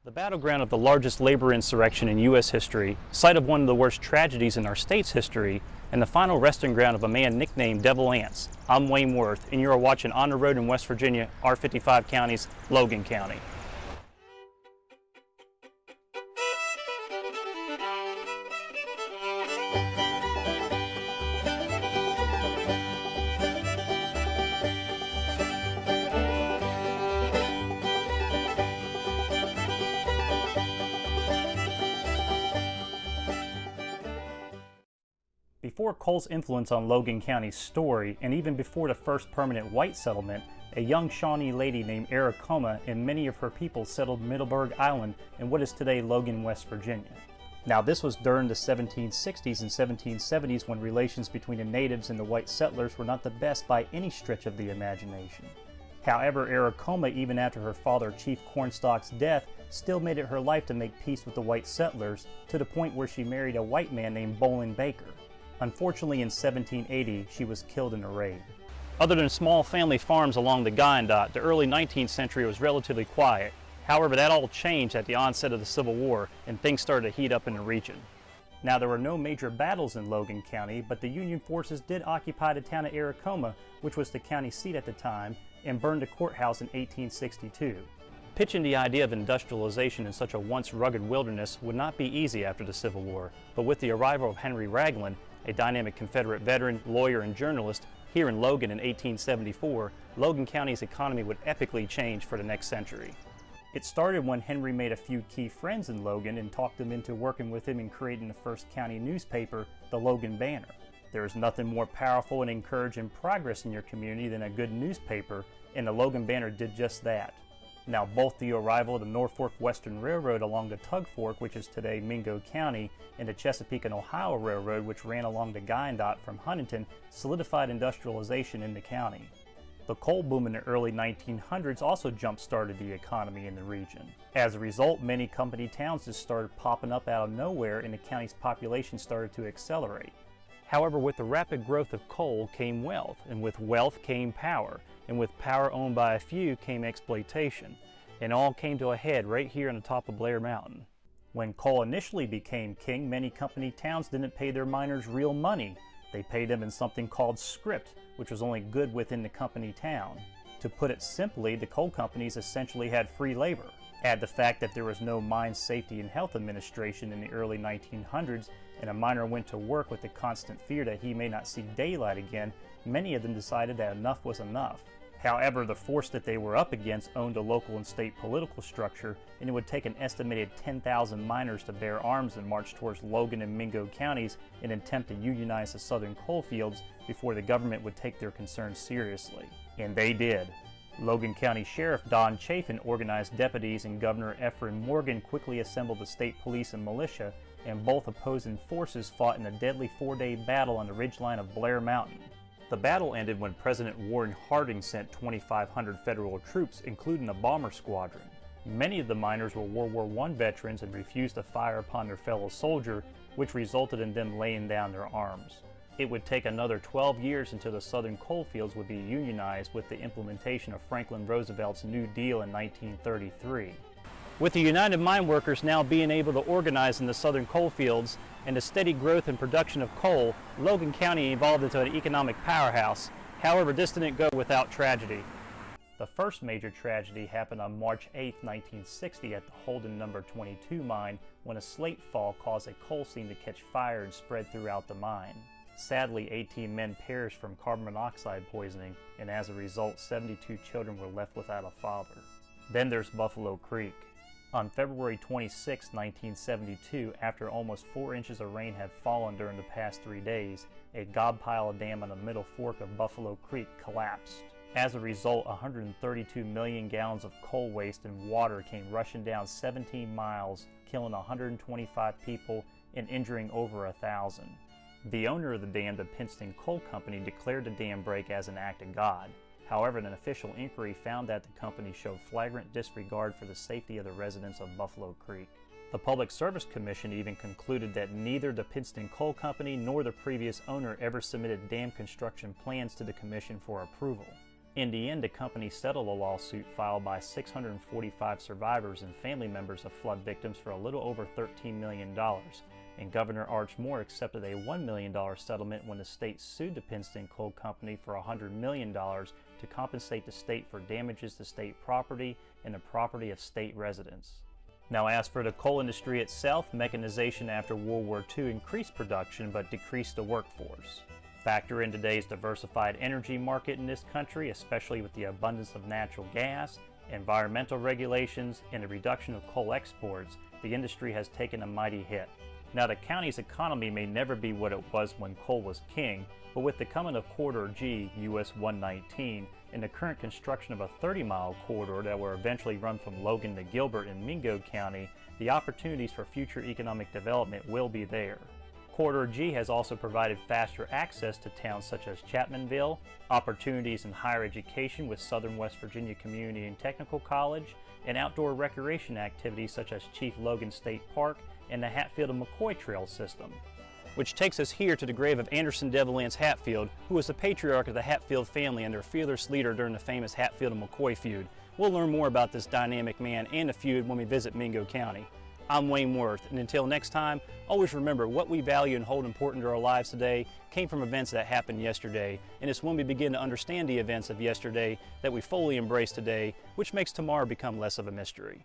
The battleground of the largest labor insurrection in U.S. history, site of one of the worst tragedies in our state's history, and the final resting ground of a man nicknamed Devil Anse. I'm Wayne Worth, and you are watching On the Road in West Virginia, our 55 counties, Logan County. Before coal's influence on Logan County's story, and even before the first permanent white settlement, a young Shawnee lady named Aracoma and many of her people settled Middleburg Island in what is today Logan, West Virginia. Now this was during the 1760s and 1770s when relations between the natives and the white settlers were not the best by any stretch of the imagination. However, Aracoma, even after her father Chief Cornstalk's death, still made it her life to make peace with the white settlers, to the point where she married a white man named Bolin Baker. Unfortunately, in 1780, she was killed in a raid. Other than small family farms along the Wyandotte, the early 19th century was relatively quiet. However, that all changed at the onset of the Civil War, and things started to heat up in the region. Now, there were no major battles in Logan County, but the Union forces did occupy the town of Aracoma, which was the county seat at the time, and burned the courthouse in 1862. Pitching the idea of industrialization in such a once rugged wilderness would not be easy after the Civil War, but with the arrival of Henry Ragland, a dynamic Confederate veteran, lawyer, and journalist, here in Logan in 1874, Logan County's economy would epically change for the next century. It started when Henry made a few key friends in Logan and talked them into working with him in creating the first county newspaper, the Logan Banner. There is nothing more powerful and encouraging progress in your community than a good newspaper, and the Logan Banner did just that. Now, both the arrival of the Norfolk Western Railroad along the Tug Fork, which is today Mingo County, and the Chesapeake and Ohio Railroad, which ran along the Wyandotte from Huntington, solidified industrialization in the county. The coal boom in the early 1900s also jump-started the economy in the region. As a result, many company towns just started popping up out of nowhere, and the county's population started to accelerate. However, with the rapid growth of coal came wealth, and with wealth came power, and with power owned by a few came exploitation, and all came to a head right here on the top of Blair Mountain. When coal initially became king, many company towns didn't pay their miners real money. They paid them in something called script, which was only good within the company town. To put it simply, the coal companies essentially had free labor. Add the fact that there was no Mine Safety and Health Administration in the early 1900s, and a miner went to work with the constant fear that he may not see daylight again, many of them decided that enough was enough. However, the force that they were up against owned a local and state political structure, and it would take an estimated 10,000 miners to bear arms and march towards Logan and Mingo counties in an attempt to unionize the southern coal fields before the government would take their concerns seriously. And they did. Logan County Sheriff Don Chafin organized deputies, and Governor Ephraim Morgan quickly assembled the state police and militia, and both opposing forces fought in a deadly 4-day battle on the ridgeline of Blair Mountain. The battle ended when President Warren Harding sent 2,500 federal troops, including a bomber squadron. Many of the miners were World War I veterans and refused to fire upon their fellow soldier, which resulted in them laying down their arms. It would take another 12 years until the southern coal fields would be unionized with the implementation of Franklin Roosevelt's New Deal in 1933. With the United Mine Workers now being able to organize in the southern coal fields and the steady growth and production of coal, Logan County evolved into an economic powerhouse. However, this didn't go without tragedy. The first major tragedy happened on March 8, 1960 at the Holden No. 22 mine, when a slate fall caused a coal seam to catch fire and spread throughout the mine. Sadly, 18 men perished from carbon monoxide poisoning, and as a result, 72 children were left without a father. Then there's Buffalo Creek. On February 26, 1972, after almost 4 inches of rain had fallen during the past 3 days, a Gobpile Dam on the middle fork of Buffalo Creek collapsed. As a result, 132 million gallons of coal waste and water came rushing down 17 miles, killing 125 people and injuring over 1,000. The owner of the dam, the Pinson Coal Company, declared the dam break as an act of God. However, an official inquiry found that the company showed flagrant disregard for the safety of the residents of Buffalo Creek. The Public Service Commission even concluded that neither the Pinson Coal Company nor the previous owner ever submitted dam construction plans to the commission for approval. In the end, the company settled a lawsuit filed by 645 survivors and family members of flood victims for a little over $13 million, and Governor Arch Moore accepted a $1 million settlement when the state sued the Pinson Coal Company for $100 million to compensate the state for damages to state property and the property of state residents. Now, as for the coal industry itself, mechanization after World War II increased production but decreased the workforce. Factor in today's diversified energy market in this country, especially with the abundance of natural gas, environmental regulations, and the reduction of coal exports, the industry has taken a mighty hit. Now, the county's economy may never be what it was when coal was king, but with the coming of Corridor G, US 119, and the current construction of a 30-mile corridor that will eventually run from Logan to Gilbert in Mingo County, the opportunities for future economic development will be there. Corridor G has also provided faster access to towns such as Chapmanville, opportunities in higher education with Southern West Virginia Community and Technical College, and outdoor recreation activities such as Chief Logan State Park and the Hatfield and McCoy Trail system. Which takes us here to the grave of Anderson Devilance Hatfield, who was the patriarch of the Hatfield family and their fearless leader during the famous Hatfield and McCoy feud. We'll learn more about this dynamic man and the feud when we visit Mingo County. I'm Wayne Worth, and until next time, always remember what we value and hold important to our lives today came from events that happened yesterday, and it's when we begin to understand the events of yesterday that we fully embrace today, which makes tomorrow become less of a mystery.